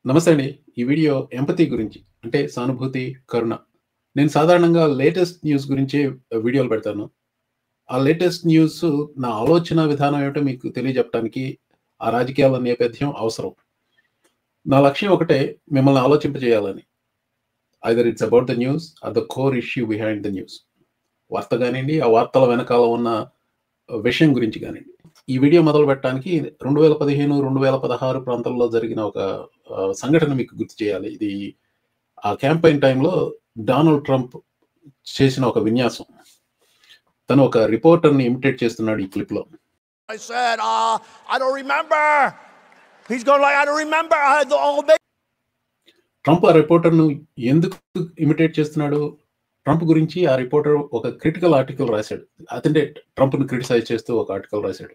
నమస్తే అండి. ఈ వీడియో ఎంపతి గురించి. అంటే సానుభూతి, కరుణ. నేను సాధారణంగా లేటెస్ట్ న్యూస్ గురించే వీడియోలు పెడతాను. ఆ లేటెస్ట్ న్యూస్ నా ఆలోచన విధానం ఏమిటో మీకు తెలియజెప్పడానికి ఆ రాజకీయాల నేపథ్యం అవసరం. నా లక్ష్యం ఒకటే, మిమ్మల్ని ఆలోచింపజేయాలని. Either it's about the news are the core issue behind the news. వార్త గానియండి, ఆ వార్తల వెనకాల ఉన్న విషయం గురించి గానియండి. ఈ వీడియో మొదలుపెట్టడానికి 2015, 2016 ప్రాంతంలో జరిగిన ఒక సంఘటన మీకు గుర్తు చేయాలి. ఇది ఆ క్యాంపెయిన్ టైంలో డొనాల్డ్ ట్రంప్ చేసిన ఒక విన్యాసం. తను ఒక రిపోర్టర్‌ని ఇమిటేట్ చేస్తున్నాడు ఈ క్లిప్‌లో. I said, I don't remember. He's going like, I don't remember. I had the old baby. Trump ఆ రిపోర్టర్‌ను ఎందుకు ఇమిటేట్ చేస్తున్నాడు? ట్రంప్ గురించి ఆ రిపోర్టర్ ఒక క్రిటికల్ ఆర్టికల్ రాశాడు. అతనే ట్రంప్‌ని క్రిటిసైజ్ చేస్తూ ఒక ఆర్టికల్ రాశాడు.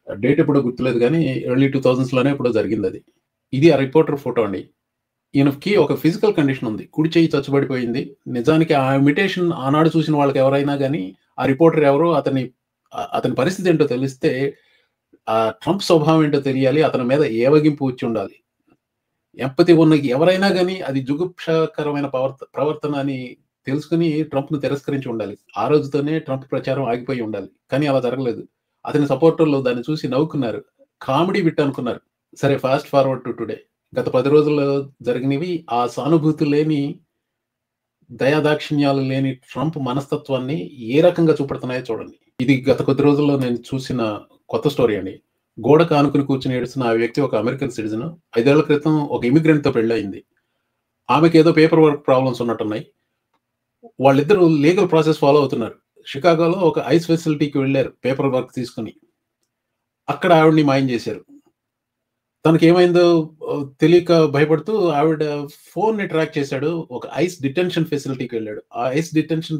డేట్ ఎప్పుడో గుర్తులేదు గానీ ఎర్లీ 2000స్‌లోనే ఎప్పుడో జరిగిందది. ఇది ఆ రిపోర్టర్ ఫోటో అండి. ఈయనకి ఒక ఫిజికల్ కండిషన్ ఉంది. కుడి చెయ్యి చచ్చుబడిపోయింది. నిజానికి ఆ ఇమిటేషన్ ఆనాడు చూసిన వాళ్ళకి ఎవరైనా గానీ, ఆ రిపోర్టర్ ఎవరో అతని పరిస్థితి ఏంటో తెలిస్తే ట్రంప్ స్వభావం ఏంటో తెలియాలి. అతని మీద ఏవగింపు వచ్చి ఉండాలి. ఎంపతి ఉన్న ఎవరైనా గానీ అది జుగుప్సాకరమైన ప్రవర్తన అని తెలుసుకొని ట్రంప్‌ని తిరస్కరించి ఉండాలి. ఆ రోజుతోనే ట్రంప్ ప్రచారం ఆగిపోయి ఉండాలి. కానీ అలా జరగలేదు. అతని సపోర్టర్లు దాన్ని చూసి నవ్వుకున్నారు. కామెడీ బిట్ అనుకున్నారు. సరే, ఫాస్ట్ ఫార్వర్డ్ టు టుడే. గత 10 రోజుల్లో జరిగినవి ఆ సానుభూతి లేని, దయాదాక్షిణ్యాలు లేని ట్రంప్ మనస్తత్వాన్ని ఏ రకంగా చూపెడుతున్నాయో చూడండి. ఇది గత కొద్ది రోజుల్లో నేను చూసిన కొత్త స్టోరీ అండి. గోడకు ఆనుకుని కూర్చొని ఏడుస్తున్న ఆ వ్యక్తి ఒక అమెరికన్ సిటిజన్. 5 ఏళ్ల క్రితం ఒక ఇమిగ్రెంట్‌తో పెళ్లయింది. ఆమెకేదో పేపర్ వర్క్ ప్రాబ్లమ్స్ ఉన్నట్టున్నాయి. వాళ్ళిద్దరూ లీగల్ ప్రాసెస్ ఫాలో అవుతున్నారు. షికాగోలో ఒక ఐస్ ఫెసిలిటీకి వెళ్లారు పేపర్ వర్క్ తీసుకొని. అక్కడ ఆవిడని మాయం చేశారు. తనకేమైందో తెలియక భయపడుతూ ఆవిడ ఫోన్‌ని ట్రాక్ చేశాడు. ఒక ఐస్ డిటెన్షన్ ఫెసిలిటీకి వెళ్ళాడు. ఆ ఐస్ డిటెన్షన్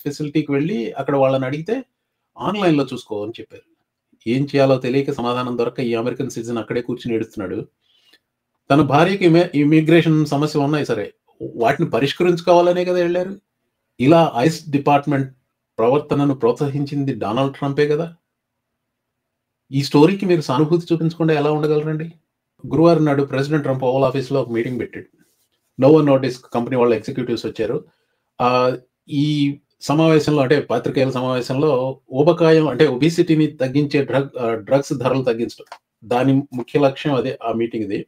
ఫెసిలిటీకి వెళ్లి అక్కడ వాళ్ళని అడిగితే ఆన్‌లైన్‌లో చూసుకో అని చెప్పారు. ఏం చేయాలో తెలియక సమాధానం దొరక్క ఈ అమెరికన్ సిటిజన్ అక్కడే కూర్చొని ఏడుస్తున్నాడు. తన భార్యకి ఇమిగ్రేషన్ సమస్యలు ఉన్నాయి సరే. వాటిని పరిష్కరించుకోవాలనే కదా ఎళ్లారు. ఇలా ఐస్ డిపార్ట్‌మెంట్ ప్రవర్తనను ప్రోత్సహించింది డొనాల్డ్ ట్రంపే కదా! ఈ స్టోరీకి మీరు సానుభూతి చూపించకుండా ఎలా ఉండగలరండి? గురువారం నాడు ప్రెసిడెంట్ ట్రంప్ ఓవల్ ఆఫీస్‌లో ఒక మీటింగ్ పెట్టాడు. నోవో నోర్డిస్క్ కంపెనీ వాళ్ళ ఎగ్జిక్యూటివ్స్ వచ్చారు. ఈ సమావేశంలో అంటే పాత్రికేయుల సమావేశంలో ఊబకాయం అంటే ఒబెసిటీని తగ్గించే డ్రగ్స్ ధరలు తగ్గించడం. దాని ముఖ్య లక్ష్యం అదే ఆ మీటింగ్‌ది.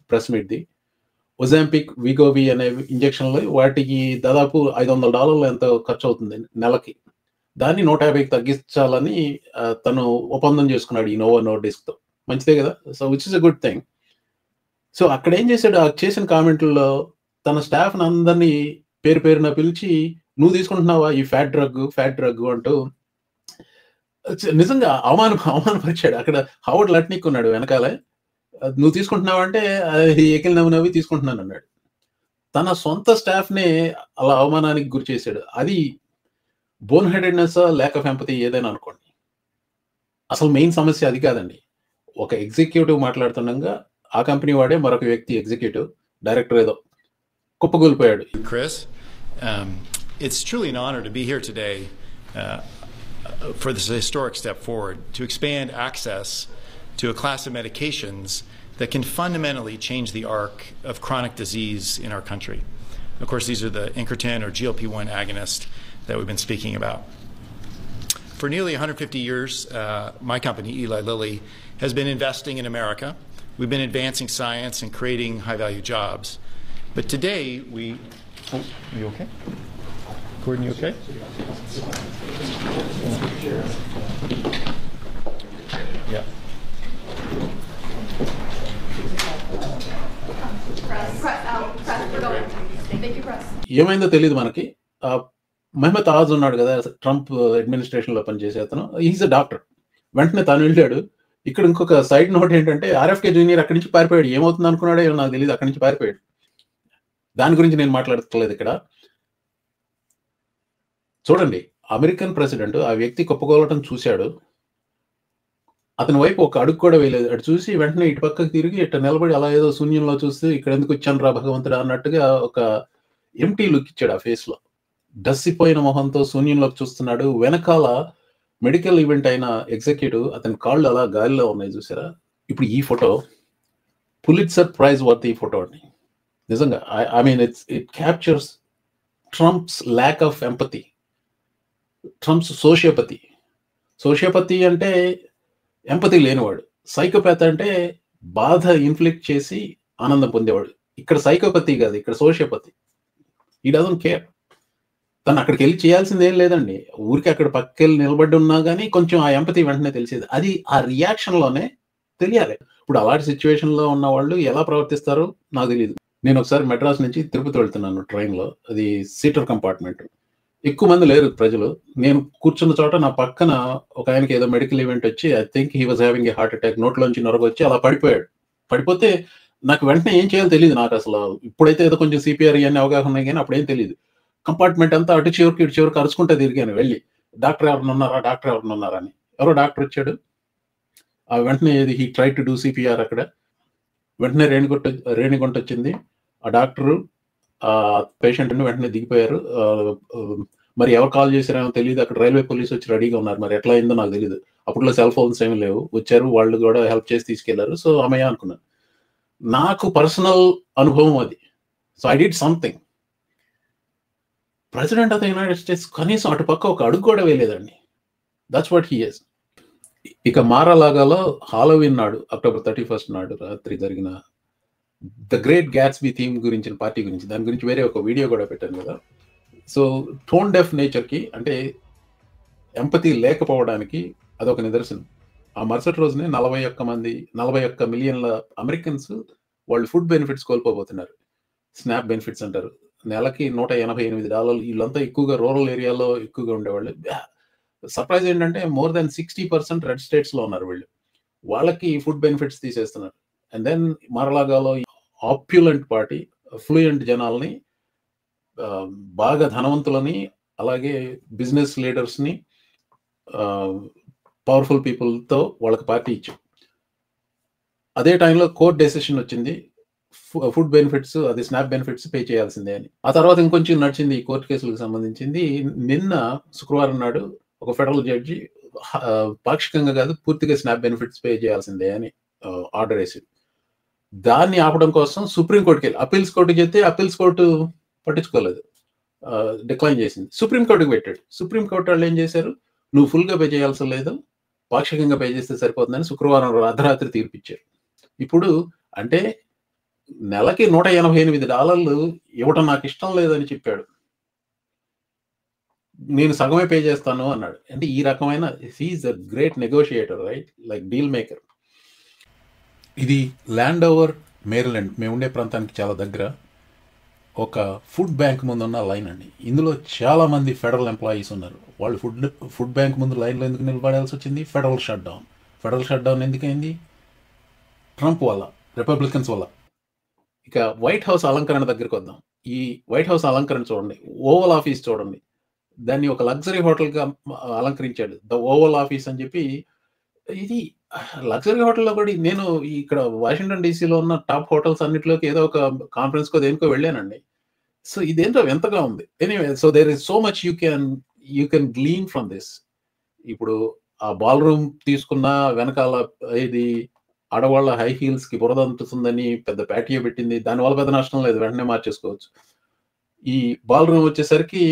ప్రెస్ మీట్‌ది. ఒజాంపిక్, వీగోవి అనే ఇంజెక్షన్‌లు వాటికి దాదాపు $500 ఎంతో ఖర్చవుతుంది నెలకి. దాన్ని 150కి తగ్గించాలని తను ఒప్పందం చేసుకున్నాడు ఈ నోవో నోర్డిస్క్‌తో. మంచిదే కదా! So, which is a good thing. So, అక్కడేం చేశాడు, చేసిన కామెంట్‌ల్లో తన స్టాఫ్‌ని అందరిని పేరు పేరున పిలిచి, "నువ్వు తీసుకుంటున్నావా ఈ ఫ్యాట్ డ్రగ్" అంటూ నిజంగా అవమానపరిచాడు. అక్కడ హవర్డ్ లట్నిక్ ఉన్నాడు వెనకాలే. "నువ్వు తీసుకుంటున్నావా" అంటే ఎకిలి నవ్వి తీసుకుంటున్నానన్నాడు. తన సొంత స్టాఫ్‌నే అలా అవమానానికి గురి చేశాడు. అది బోన్ హెడెడ్‌నెస్సా, ల్యాక్ ఆఫ్ ఎంపథీ ఏదైనా అనుకోండి. అసలు మెయిన్ సమస్య అది కాదండి. ఒక ఎగ్జిక్యూటివ్ మాట్లాడుతుండగా ఆ కంపెనీ వాడే మరొక వ్యక్తి ఎగ్జిక్యూటివ్ డైరెక్టర్ ఏదో కుప్పకూలిపోయాడు. Chris, it's truly an honor to be here today for this historic step forward to expand access to a class of medications that can fundamentally change the arc of chronic disease in our country. Of course, these are the incretin or GLP-1 agonist that we've been speaking about. For nearly 150 years, my company, Eli Lilly, has been investing in America. We've been advancing science and creating high-value jobs. But today, are you okay? Gordon, you okay? Yeah. ఏమైందో తెలియదు మనకి. మహమ్మద్ తాజ్ ఉన్నాడు కదా, Trump అడ్మినిస్ట్రేషన్‌లో పనిచేసే అతను. He is a doctor. వెంటనే తను వెళ్ళాడు. ఇక్కడ ఇంకొక సైడ్ నోట్ ఏంటంటే ఆర్ఎఫ్‌కే జూనియర్ అక్కడి నుంచి పారిపోయాడు. ఏమవుతుంది అనుకున్నాడో ఏమో నాకు తెలీదు. అక్కడి నుంచి పారిపోయాడు. దాని గురించి నేను మాట్లాడట్లేదు ఇక్కడ. చూడండి, అమెరికన్ ప్రెసిడెంట్ ఆ వ్యక్తి కుప్పకూలటం చూశాడు. అతని వైపు ఒక అడుగు కూడా వేయలేదు. అటు చూసి వెంటనే ఇటు పక్కకు తిరిగి ఇట్ట నిలబడి అలా ఏదో శూన్యంలో చూస్తూ ఇక్కడ ఎందుకు వచ్చానురా భగవంతుడా అన్నట్టుగా ఒక ఎంప్టీ లుక్ ఇచ్చాడు ఆ ఫేస్‌లో. డస్సిపోయిన మొహంతో శూన్యంలోకి చూస్తున్నాడు. వెనకాల మెడికల్ ఈవెంట్ అయిన ఎగ్జిక్యూటివ్ అతని కాళ్ళు అలా గాలిలో ఉన్నాయి చూసారా? ఇప్పుడు ఈ photo Pulitzer praise worthy photo అండి నిజంగా. I mean it captures Trump's lack of empathy, Trump's సోషియోపతి అంటే ఎంపతి లేనివాడు, సైకోపాత్ అంటే బాధ ఇన్ఫ్లిక్ట్ చేసి ఆనందం పొందేవాడు. ఇక్కడ సైకోపతి కాదు, ఇక్కడ సోషియోపతి. ఈ డజంట్ కేర్. తను అక్కడికి వెళ్ళి చేయాల్సింది ఏం లేదండి, ఊరికి అక్కడ పక్కకెళ్ళి నిలబడి ఉన్నా కానీ కొంచెం ఆ ఎంపతి వెంటనే తెలిసేది. అది ఆ రియాక్షన్లోనే తెలియాలి. ఇప్పుడు అలాంటి సిచ్యువేషన్లో ఉన్న వాళ్ళు ఎలా ప్రవర్తిస్తారో నాకు తెలియదు. నేను ఒకసారి మెడ్రాస్ నుంచి తిరుపతి వెళ్తున్నాను ట్రైన్లో, అది సీటర్ కంపార్ట్మెంట్, ఎక్కువ మంది లేరు ప్రజలు. నేను కూర్చున్న చోట నా పక్కన ఒక ఆయనకి ఏదో మెడికల్ ఈవెంట్ వచ్చి, I think he was having a heart attack, నోట్లోంచి నొరగొచ్చి అలా పడిపోయాడు. పడిపోతే నాకు వెంటనే ఏం చేయాలో తెలియదు. నాకు అసలు ఇప్పుడైతే ఏదో కొంచెం సిపిఆర్ ఇవన్నీ అవగాహన ఉన్నాయి కానీ అప్పుడేం తెలియదు. కంపార్ట్మెంట్ అంతా అటు చివరికి ఇటు చివరికి అరుచుకుంటే తిరిగాను వెళ్ళి, డాక్టర్ ఎవరిని ఉన్నారా అని. ఎవరో డాక్టర్ వచ్చాడు, వెంటనే he try to do CPR. అక్కడ వెంటనే రేణిగుంట వచ్చింది. ఆ డాక్టరు ఆ పేషెంట్ని వెంటనే దిగిపోయారు. మరి ఎవరు కాల్ చేశారో తెలియదు. అక్కడ రైల్వే పోలీసు వచ్చి రెడీగా ఉన్నారు. మరి ఎట్లా అయిందో నాకు తెలియదు. అప్పట్లో సెల్ ఫోన్స్ ఏమీ లేవు. వచ్చారు, వాళ్ళు కూడా హెల్ప్ చేసి తీసుకెళ్లారు. సో అమ్మయ్య అనుకున్నాను. నాకు పర్సనల్ అనుభవం అది. So I did something. President of the United states కనీసం అటుపక్క ఒక అడుగు కూడా వేయలేదండి. That's what he is. ఇక మారాలాగాలో హాలోవిన్ నాడు, October 31 నాడు రాత్రి జరిగిన ద గ్రేట్ గ్యాట్స్బీ థీమ్ గురించిన పార్టీ గురించి, దాని గురించి వేరే ఒక వీడియో కూడా పెట్టాను కదా. సో టోన్ డెఫ్ నేచర్కి, అంటే ఎంపతి లేకపోవడానికి అదొక నిదర్శనం. ఆ మరుసటి రోజునే 41 మిలియన్ల అమెరికన్స్ వాళ్ళు ఫుడ్ బెనిఫిట్స్ కోల్పోబోతున్నారు. స్నాప్ బెనిఫిట్స్ అంటారు. నెలకి $188. వీళ్ళంతా ఎక్కువగా రూరల్ ఏరియాలో ఎక్కువగా ఉండేవాళ్ళు. సర్ప్రైజ్ ఏంటంటే మోర్ దాన్ 60% రెడ్ స్టేట్స్లో ఉన్నారు వీళ్ళు. వాళ్ళకి ఫుడ్ బెనిఫిట్స్ తీసేస్తున్నారు. అండ్ దెన్ మారలాగాలో ఆప్యులెంట్ పార్టీ, ఫ్లూయెంట్ జనాల్ని, బాగా ధనవంతులని, అలాగే బిజినెస్ లీడర్స్ని, పవర్ఫుల్ పీపుల్తో వాళ్ళకి పార్టీ ఇచ్చాం. అదే టైంలో కోర్ట్ డెసిషన్ వచ్చింది, ఫుడ్ బెనిఫిట్స్, అది స్నాప్ బెనిఫిట్స్ పే చేయాల్సిందే అని. ఆ తర్వాత ఇంకొంచెం నడిచింది ఈ కోర్టు కేసులకు సంబంధించింది. నిన్న శుక్రవారం నాడు ఒక ఫెడరల్ జడ్జి పాక్షికంగా కాదు, పూర్తిగా స్నాప్ బెనిఫిట్స్ పే చేయాల్సిందే అని ఆర్డర్ వేసింది. దాన్ని ఆపడం కోసం సుప్రీంకోర్టుకి వెళ్ళి అప్పీల్స్ కోర్టుకి చెప్తే అప్పీల్స్ కోర్టు పట్టించుకోలేదు, డిక్లైన్ చేసింది. సుప్రీంకోర్టుకి పెట్టాడు. సుప్రీంకోర్టు వాళ్ళు ఏం చేశారు, నువ్వు ఫుల్గా పే చేయాల్సిన లేదు, పాక్షికంగా పే చేస్తే సరిపోతుందని శుక్రవారం అర్ధరాత్రి తీర్పిచ్చారు. ఇప్పుడు అంటే నెలకి $188 ఇవ్వటం నాకు ఇష్టం లేదని చెప్పాడు. నేను సగమే పే చేస్తాను అన్నాడు. అంటే ఈ రకమైన he is a great negotiator, right, like deal maker. ఇది ల్యాండోవర్, మేరీలాండ్, మేము ఉండే ప్రాంతానికి చాలా దగ్గర ఒక ఫుడ్ బ్యాంక్ ముందు ఉన్న లైన్ అండి. ఇందులో చాలా మంది ఫెడరల్ ఎంప్లాయీస్ ఉన్నారు. వాళ్ళు ఫుడ్ బ్యాంక్ ముందు లైన్లో ఎందుకు నిలబడాల్సి వచ్చింది? Federal shut down ఎందుకైంది? ట్రంప్ వల్ల, రిపబ్లికన్స్ వల్ల. ఇక వైట్ హౌస్ అలంకరణ దగ్గరికి వద్దాం. ఈ వైట్ హౌస్ అలంకరణ చూడండి, ఓవల్ ఆఫీస్ చూడండి, దాన్ని ఒక లగ్జరీ హోటల్గా అలంకరించాడు, ద ఓవల్ ఆఫీస్ అని చెప్పి. ఇది లగ్జరీ హోటల్లో కూడా నేను ఇక్కడ వాషింగ్టన్ డీసీలో ఉన్న టాప్ హోటల్స్ అన్నిటిలోకి ఏదో ఒక కాన్ఫరెన్స్కో దేనికో వెళ్ళానండి. సో ఇదేంటో ఎంతగా ఉంది. Anyway, so there is so much you can గ్లీన్ from this. ఇప్పుడు ఆ బాల్ రూమ్ తీసుకున్న వెనకాల ఇది ఆడవాళ్ళ హై హీల్స్ కి బురద అంటుతుందని పెద్ద ప్యాటియో పెట్టింది. దానివల్ల పెద్ద నష్టం లేదు, వెంటనే మార్చేసుకోవచ్చు. ఈ బాల్ రూమ్ వచ్చేసరికి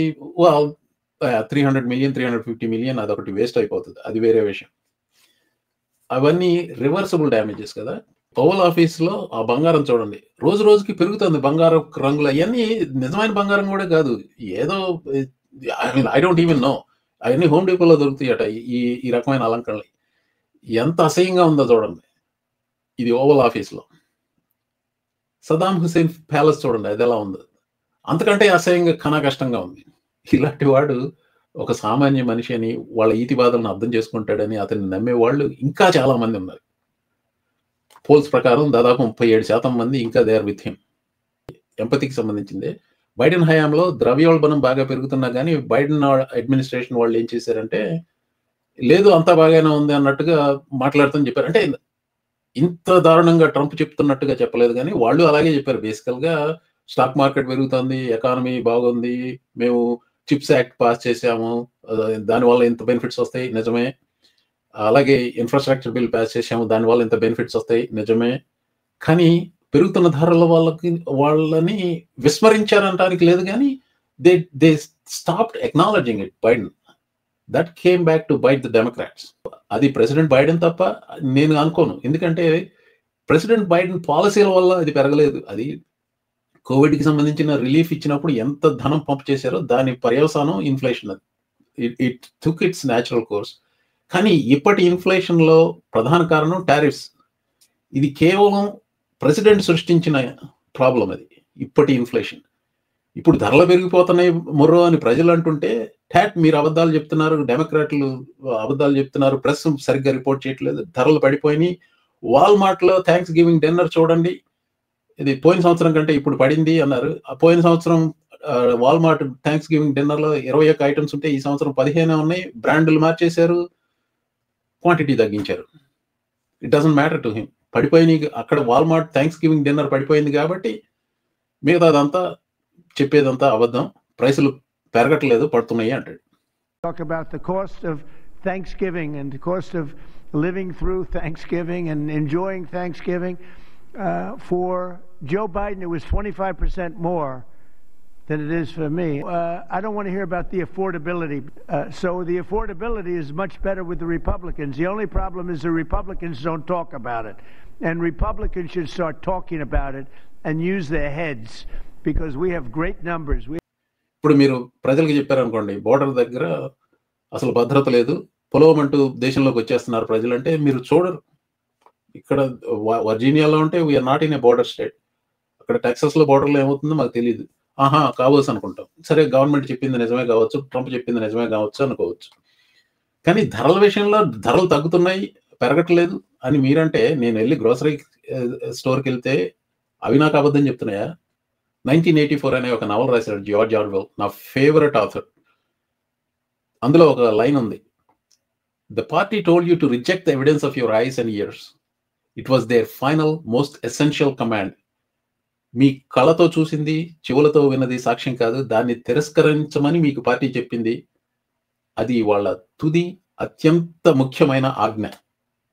300 మిలియన్ 350 మిలియన్ అదొకటి వేస్ట్ అయిపోతుంది, అది వేరే విషయం. అవన్నీ రివర్సబుల్ డ్యామేజెస్ కదా. ఓవల్ ఆఫీస్ లో ఆ బంగారం చూడండి, రోజు రోజుకి పెరుగుతుంది బంగారం రంగులు. అవన్నీ నిజమైన బంగారం కూడా కాదు, ఏదో ఐ డోంట్ ఈవెన్ నో. అవన్నీ హోమ్ డిపోలో దొరుకుతాయట ఈ రకమైన అలంకరణలు. ఎంత అసహ్యంగా ఉందో చూడండి. ఇది ఓవల్ ఆఫీస్లో. సదాం హుసేన్ ప్యాలెస్ చూడండి, అది ఎలా ఉందో. అంతకంటే అసహ్యంగా కష్టంగా ఉంది. ఇలాంటి వాడు ఒక సామాన్య మనిషి అని, వాళ్ళ ఈతి బాధలను అర్థం చేసుకుంటాడని అతన్ని నమ్మే వాళ్ళు ఇంకా చాలా మంది ఉన్నారు. పోల్స్ ప్రకారం దాదాపు 37% మంది ఇంకా దే ఆర్ విత్ హిమ్. ఎంపతికి సంబంధించింది. బైడెన్ హయాంలో ద్రవ్యోల్బణం బాగా పెరుగుతున్నా కానీ బైడెన్ అడ్మినిస్ట్రేషన్ వాళ్ళు ఏం చేశారంటే, లేదు అంతా బాగానే ఉంది అన్నట్టుగా మాట్లాడుతూ చెప్పారు. అంటే ఇంత దారుణంగా ట్రంప్ చెప్తున్నట్టుగా చెప్పలేదు కానీ వాళ్ళు అలాగే చెప్పారు. బేసికల్గా స్టాక్ మార్కెట్ పెరుగుతుంది, ఎకానమీ బాగుంది, మేము చిప్స్ యాక్ట్ పాస్ చేసాము, దానివల్ల ఇంత బెనిఫిట్స్ వస్తాయి, నిజమే. అలాగే ఇన్ఫ్రాస్ట్రక్చర్ బిల్ పాస్ చేసాము, దానివల్ల ఇంత బెనిఫిట్స్ వస్తాయి, నిజమే. కానీ పెరుగుతున్న ధరల వాళ్ళని విస్మరించారంటానికి లేదు, కానీ they stopped acknowledging it. Biden that came back to bite the Democrats. అది ప్రెసిడెంట్ బైడెన్ తప్ప నేను అనుకోను. ఎందుకంటే ప్రెసిడెంట్ బైడెన్ పాలసీల వల్ల అది పెరగలేదు. అది కోవిడ్కి సంబంధించిన రిలీఫ్ ఇచ్చినప్పుడు ఎంత ధనం పంప్ చేశారో దాని పర్యవసానం ఇన్ఫ్లేషన్. అది it took it's natural course. కానీ ఇప్పటి ఇన్ఫ్లేషన్లో ప్రధాన కారణం టారిఫ్స్. ఇది కేవలం ప్రెసిడెంట్ సృష్టించిన ప్రాబ్లం. అది ఇప్పటి ఇన్ఫ్లేషన్. ఇప్పుడు ధరలు పెరిగిపోతున్నాయి మొర్రో అని ప్రజలు అంటుంటే, మీరు అబద్ధాలు చెప్తున్నారు, డెమోక్రాట్లు అబద్ధాలు చెప్తున్నారు, ప్రెస్ సరిగ్గా రిపోర్ట్ చేయట్లేదు, ధరలు పడిపోయినాయి. వాల్మార్ట్లో థ్యాంక్స్ గివింగ్ డిన్నర్ చూడండి, ఇది పోయిన సంవత్సరం కంటే ఇప్పుడు పడింది అన్నారు. పోయిన సంవత్సరం వాల్మార్ట్ థ్యాంక్స్ గివింగ్ డిన్నర్లో 21 ఐటమ్స్ ఉంటే ఈ సంవత్సరం 15 ఉన్నాయి. బ్రాండ్లు మార్చేశారు, క్వాంటిటీ తగ్గించారు. It doesn't matter to him. పడిపోయినాయి అక్కడ. వాల్మార్ట్ థ్యాంక్స్ గివింగ్ డిన్నర్ పడిపోయింది కాబట్టి మిగతాదంతా చెప్పేదంతా అబద్ధం, ప్రైసులు పెరగట్లేదు, పడుతున్నాయి అంటాడు. Talk about the cost of Thanksgiving and the cost of living through Thanksgiving and enjoying Thanksgiving. For Joe Biden, it was 25% more than it is for me. I don't want to hear about the affordability. So the affordability is much better with the Republicans. The only problem is the Republicans don't talk about it. And Republicans should start talking about it and use their heads because we have great numbers. ఇప్పుడు మీరు ప్రజలకు చెప్పారనుకోండి, border దగ్గర అసలు భద్రత లేదు, పొలవమంటూ దేశంలోకి వచ్చేస్తున్నారు ప్రజలు అంటే మీరు చూడరు. ఇక్కడ వర్జీనియాలో ఉంటే we are not in a border state. అక్కడ టెక్సస్లో బోర్డర్లో ఏమవుతుందో మాకు తెలియదు. కావచ్చు అనుకుంటాం. సరే, గవర్నమెంట్ చెప్పింది నిజమే కావచ్చు, ట్రంప్ చెప్పింది నిజమే కావచ్చు అనుకోవచ్చు. కానీ ధరల విషయంలో ధరలు తగ్గుతున్నాయి, పెరగట్లేదు అని మీరంటే, నేను వెళ్ళి గ్రోసరీ స్టోర్కి వెళ్తే అవి నాకు అబద్ధం చెప్తున్నాయా? 1984 అనే ఒక నవల రాశాడు జార్జ్ ఆర్వెల్, నా ఫేవరెట్ ఆథర్. అందులో ఒక లైన్ ఉంది, the party told you to reject the evidence of your eyes and years. It was there final most essential command. మీ కళ్ళతో చూసింది, చెవులతో విన్నది సాక్ష్యం కాదు, దాన్ని తిరస్కరించమని మీకు పార్టీ చెప్పింది. అది వాళ్ళ తుది అత్యంత ముఖ్యమైన ఆజ్ఞ.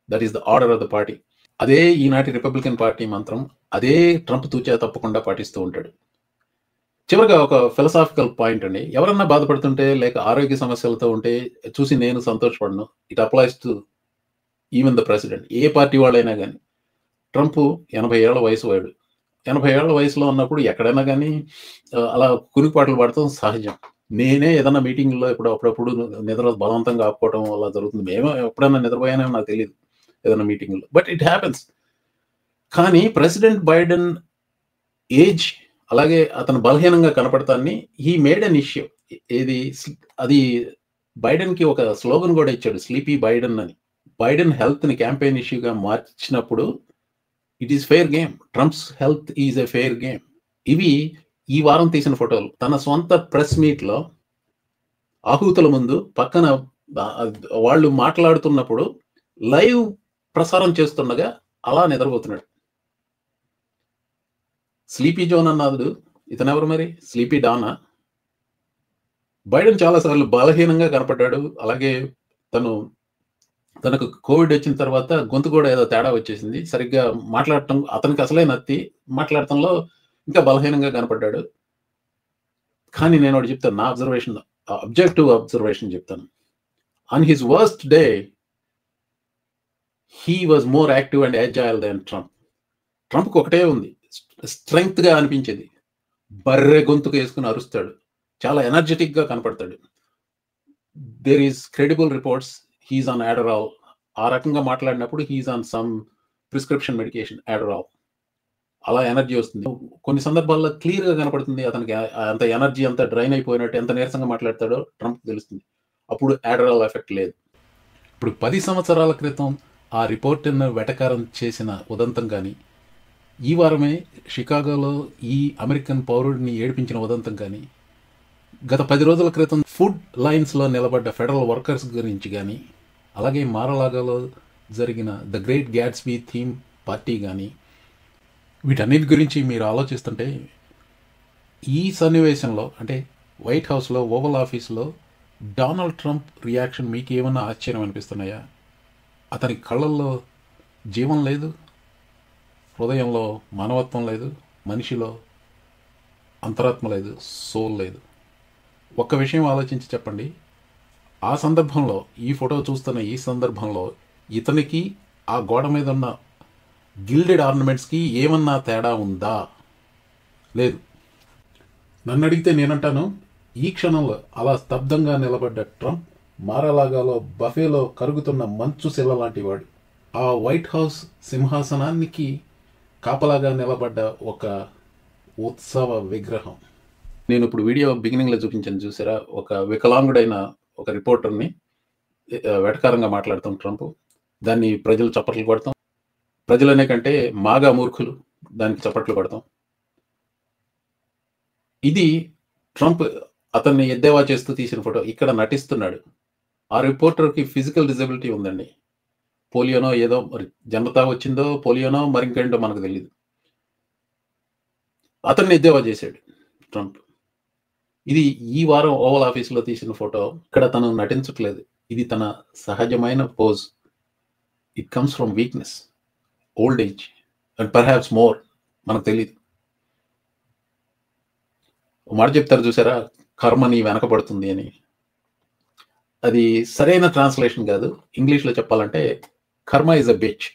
That is the order of the party. అదే ఈనాటి రిపబ్లికన్ పార్టీ మంత్రం. అదే ట్రంప్ తూచా తప్పకుండా పాటిస్తూ ఉంటాడు. చివరిగా ఒక ఫిలసాఫికల్ పాయింట్ అండి. ఎవరన్నా బాధపడుతుంటే లేక ఆరోగ్య సమస్యలతో ఉంటే చూసి నేను సంతోషపడను. It applies to even the president. A party వాళ్ళైనా కానీ. ట్రంప్ 80 ఏళ్ల వయసు వాడు. 80 ఏళ్ల వయసులో ఉన్నప్పుడు ఎక్కడైనా కానీ అలా కునిపాటలు పడటం సహజం. నేనే ఏదన్నా మీటింగ్లో అప్పుడప్పుడు నిద్ర బలవంతంగా ఆపుకోవడం అలా జరుగుతుంది. మేము ఎప్పుడైనా నిద్రపోయానో నాకు తెలియదు ఏదైనా మీటింగ్లో, బట్ ఇట్ హ్యాపెన్స్. కానీ ప్రెసిడెంట్ బైడెన్ ఏజ్ అలాగే అతను బలహీనంగా కనపడతాన్ని హీ మేడ్ అన్ ఇష్యూ. అది బైడెన్కి ఒక స్లోగన్ కూడా ఇచ్చాడు, స్లీపీ బైడెన్ అని. బైడెన్ హెల్త్ని క్యాంపెయిన్ ఇష్యూగా మార్చినప్పుడు it is fair game. Trump's health is a fair game. ఇవి ఈ వారం తీసిన ఫోటోలు. తన సొంత ప్రెస్ మీట్లో ఆహూతుల ముందు పక్కన వాళ్ళు మాట్లాడుతున్నప్పుడు లైవ్ ప్రసారం చేస్తుండగా అలా నిద్రపోతున్నాడు. స్లీపీ జోన్ అన్నాడు. ఇతనెవరు మరి? Sleepy Dana? బైడెన్ చాలాసార్లు బలహీనంగా కనపడ్డాడు. అలాగే తనకు కోవిడ్ వచ్చిన తర్వాత గొంతు కూడా ఏదో తేడా వచ్చేసింది. సరిగ్గా మాట్లాడటం అతనికి అసలే నత్తి. మాట్లాడటంలో ఇంకా బలహీనంగా కనపడ్డాడు. కానీ నేను ఒకటి చెప్తాను, నా అబ్జర్వేషన్, అబ్జెక్టివ్ అబ్జర్వేషన్ చెప్తాను. On his worst day he was more active and agile then Trump. ట్రంప్కి ఒకటే ఉంది, స్ట్రెంగ్త్గా అనిపించేది. బర్రె గొంతుకు వేసుకుని అరుస్తాడు, చాలా ఎనర్జెటిక్గా కనపడతాడు. There is credible reports he's on యాడరాల్. ఆ రకంగా మాట్లాడినప్పుడు he's on some prescription medication, యాడరాల్. అలా ఎనర్జీ వస్తుంది. కొన్ని సందర్భాల్లో క్లియర్గా కనపడుతుంది అతనికి అంత ఎనర్జీ అంతా డ్రైన్ అయిపోయినట్టు, ఎంత నీరసంగా మాట్లాడతాడో ట్రంప్ తెలుస్తుంది. అప్పుడు యాడరాల్ ఎఫెక్ట్ లేదు. ఇప్పుడు 10 సంవత్సరాల క్రితం ఆ రిపోర్టర్ను వెటకారం చేసిన ఉదంతం కానీ, ఈ వారమే షికాగోలో ఈ అమెరికన్ పౌరుడిని ఏడిపించిన ఉదంతం కానీ, గత 10 రోజుల క్రితం ఫుడ్ లైన్స్లో నిలబడ్డ ఫెడరల్ వర్కర్స్ గురించి కానీ, అలాగే మారలాగాలో జరిగిన ద గ్రేట్ గ్యాట్స్బీ థీమ్ పార్టీ కానీ, వీటన్నిటి గురించి మీరు ఆలోచిస్తుంటే ఈ సన్నివేశంలో అంటే వైట్ హౌస్లో, ఓవల్ ఆఫీస్లో డొనాల్డ్ ట్రంప్ రియాక్షన్ మీకు ఏమన్నా ఆశ్చర్యం అనిపిస్తున్నాయా? అతని కళ్ళల్లో జీవం లేదు, హృదయంలో మానవత్వం లేదు, మనిషిలో అంతరాత్మ లేదు, సోల్ లేదు. ఒక్క విషయం ఆలోచించి చెప్పండి, ఆ సందర్భంలో, ఈ ఫోటో చూస్తున్న ఈ సందర్భంలో ఇతనికి ఆ గోడ మీద ఉన్న గిల్డెడ్ ఆర్నమెంట్స్కి ఏమన్నా తేడా ఉందా? లేదు. నన్ను అడిగితే నేనంటాను, ఈ క్షణంలో అలా స్తబ్దంగా నిలబడ్డ ట్రంప్ మారలాగాలో బఫేలో కరుగుతున్న మంచు శిల లాంటి వాడు. ఆ వైట్ హౌస్ సింహాసనానికి కాపలాగా నిలబడ్డ ఒక ఉత్సవ విగ్రహం. నేను ఇప్పుడు వీడియో బిగినింగ్లో చూపించాను చూసారా, ఒక వికలాంగుడైన ఒక రిపోర్టర్ని వెటకారంగా మాట్లాడతాం ట్రంప్. దాన్ని ప్రజలు చప్పట్లు కొడతాం. ప్రజలనే కంటే మాగా మూర్ఖులు దానికి చప్పట్లు కొడతాం. ఇది ట్రంప్ అతన్ని ఎద్దేవా చేస్తూ తీసిన ఫోటో. ఇక్కడ నటిస్తున్నాడు. ఆ రిపోర్టర్కి ఫిజికల్ డిజబిలిటీ ఉందండి. పోలియోనో ఏదో, మరి జన్మతా వచ్చిందో పోలియోనో మరి ఇంకేంటో మనకు తెలియదు. అతన్ని ఎద్దేవా చేశాడు ట్రంప్. ఇది ఈ వారం ఓవల్ ఆఫీస్లో తీసిన ఫోటో. ఇక్కడ తను నటించట్లేదు, ఇది తన సహజమైన pose. It comes from weakness, old age and perhaps more, మనకు తెలియదు. మాట చెప్తారు చూసారా, కర్మ నీ వెనకబడుతుంది అని. అది సరైన ట్రాన్స్లేషన్ కాదు. ఇంగ్లీష్లో చెప్పాలంటే కర్మ ఈజ్ అ బిచ్.